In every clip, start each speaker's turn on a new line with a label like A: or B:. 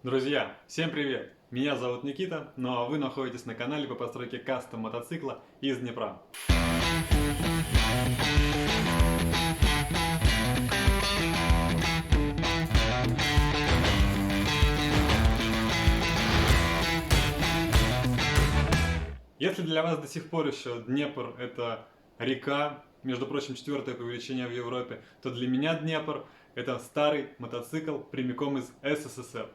A: Друзья, всем привет! Меня зовут Никита, ну а вы находитесь на канале по постройке кастом мотоцикла из Днепра. Если для вас до сих пор еще Днепр это река, между прочим, четвертое по величине в Европе, то для меня Днепр это старый мотоцикл прямиком из СССР.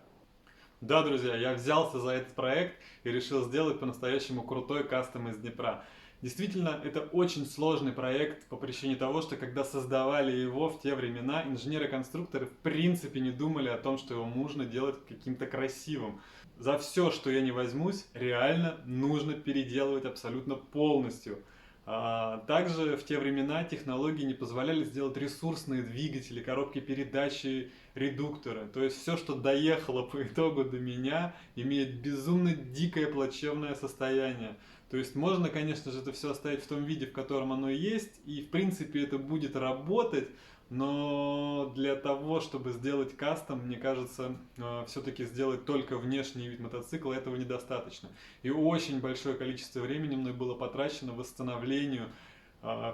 A: Да, друзья, я взялся за этот проект и решил сделать по-настоящему крутой кастом из Днепра. Действительно, это очень сложный проект по причине того, что когда создавали его в те времена, инженеры-конструкторы в принципе не думали о том, что его нужно делать каким-то красивым. За все, что я не возьмусь, реально нужно переделывать абсолютно полностью. Также в те времена технологии не позволяли сделать ресурсные двигатели, коробки передачи, редукторы. То есть все, что доехало по итогу до меня, имеет безумно дикое плачевное состояние. То есть можно, конечно же, это все оставить в том виде, в котором оно есть, и в принципе это будет работать, но для того, чтобы сделать кастом, мне кажется, все-таки сделать только внешний вид мотоцикла, этого недостаточно. И очень большое количество времени мной было потрачено восстановлению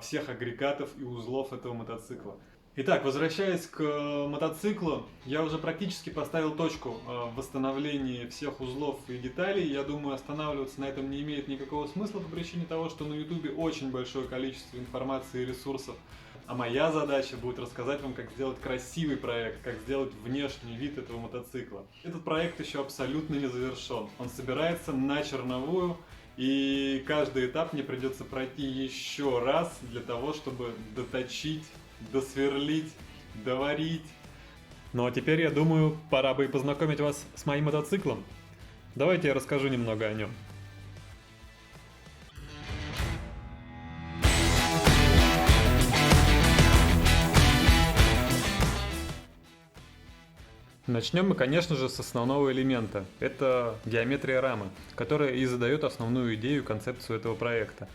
A: всех агрегатов и узлов этого мотоцикла. Итак, возвращаясь к мотоциклу, я уже практически поставил точку в восстановлении всех узлов и деталей. Я думаю, останавливаться на этом не имеет никакого смысла по причине того, что на YouTube очень большое количество информации и ресурсов. А моя задача будет рассказать вам, как сделать красивый проект, как сделать внешний вид этого мотоцикла. Этот проект еще абсолютно не завершен. Он собирается на черновую, и каждый этап мне придется пройти еще раз для того, чтобы доточить, досверлить, доварить. Ну а теперь, я думаю, пора бы и познакомить вас с моим мотоциклом. Давайте я расскажу немного о нем. Начнем мы, конечно же, с основного элемента. Это геометрия рамы, которая и задает основную идею и концепцию этого проекта.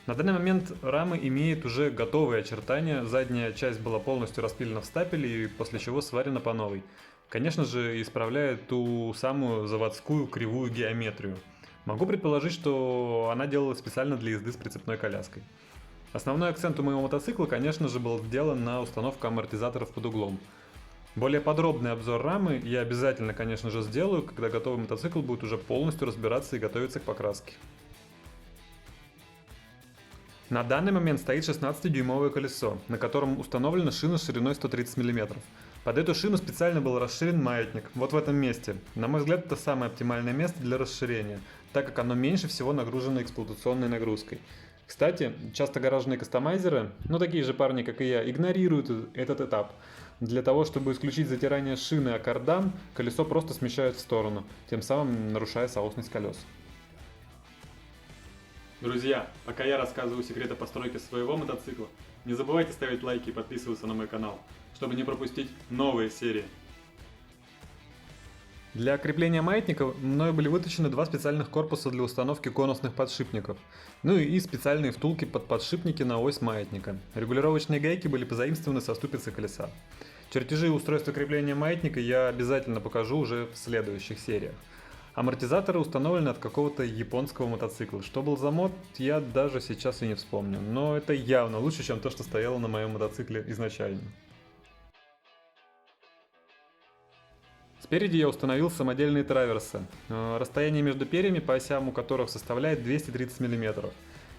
A: На данный момент рама имеет уже готовые очертания, задняя часть была полностью распилена в стапеле и после чего сварена по новой. Конечно же, исправляет ту самую заводскую кривую геометрию. Могу предположить, что она делалась специально для езды с прицепной коляской. Основной акцент у моего мотоцикла, конечно же, был сделан на установку амортизаторов под углом. Более подробный обзор рамы я обязательно, конечно же, сделаю, когда готовый мотоцикл будет уже полностью разбираться и готовиться к покраске. На данный момент стоит 16-дюймовое колесо, на котором установлена шина шириной 130 мм. Под эту шину специально был расширен маятник, вот в этом месте. На мой взгляд, это самое оптимальное место для расширения, так как оно меньше всего нагружено эксплуатационной нагрузкой. Кстати, часто гаражные кастомайзеры, такие же парни, как и я, игнорируют этот этап. Для того, чтобы исключить затирание шины о кардан, колесо просто смещают в сторону, тем самым нарушая соосность колес. Друзья, пока я рассказываю секреты постройки своего мотоцикла, не забывайте ставить лайки и подписываться на мой канал, чтобы не пропустить новые серии. Для крепления маятника мною были выточены два специальных корпуса для установки конусных подшипников, и специальные втулки под подшипники на ось маятника. Регулировочные гайки были позаимствованы со ступицы колеса. Чертежи и устройства крепления маятника я обязательно покажу уже в следующих сериях. Амортизаторы установлены от какого-то японского мотоцикла. Что был за мод, я даже сейчас и не вспомню, но это явно лучше, чем то, что стояло на моем мотоцикле изначально. Спереди я установил самодельные траверсы. Расстояние между перьями по осям у которых составляет 230 мм.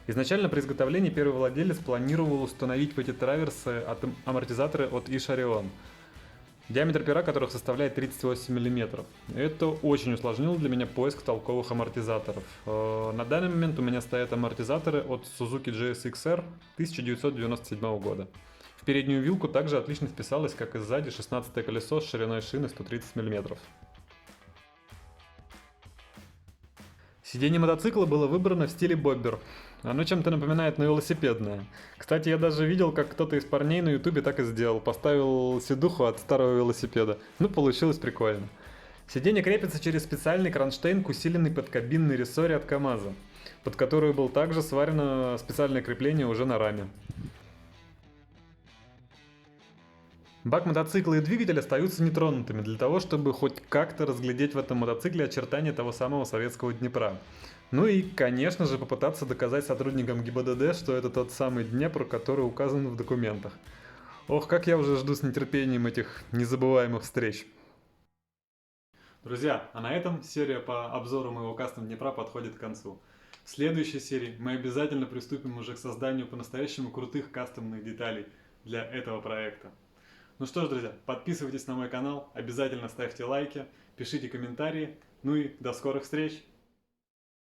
A: Изначально при изготовлении первый владелец планировал установить в эти траверсы амортизаторы от Isharion, диаметр пера которых составляет 38 мм. Это очень усложнило для меня поиск толковых амортизаторов. На данный момент у меня стоят амортизаторы от Suzuki GSX-R 1997 года. В переднюю вилку также отлично вписалось, как и сзади, 16-е колесо с шириной шины 130 мм. Сиденье мотоцикла было выбрано в стиле боббер. Оно чем-то напоминает на велосипедное. Кстати, я даже видел, как кто-то из парней на ютубе так и сделал. Поставил сидуху от старого велосипеда. Получилось прикольно. Сиденье крепится через специальный кронштейн к усиленной подкабинной рессоре от КамАЗа, под которую было также сварено специальное крепление уже на раме. Бак мотоцикла и двигатель остаются нетронутыми для того, чтобы хоть как-то разглядеть в этом мотоцикле очертания того самого советского Днепра. Ну и, конечно же, попытаться доказать сотрудникам ГИБДД, что это тот самый Днепр, который указан в документах. Ох, как я уже жду с нетерпением этих незабываемых встреч. Друзья, а на этом серия по обзору моего кастом Днепра подходит к концу. В следующей серии мы обязательно приступим уже к созданию по-настоящему крутых кастомных деталей для этого проекта. Ну что ж, друзья, подписывайтесь на мой канал, обязательно ставьте лайки, пишите комментарии, ну и до скорых встреч!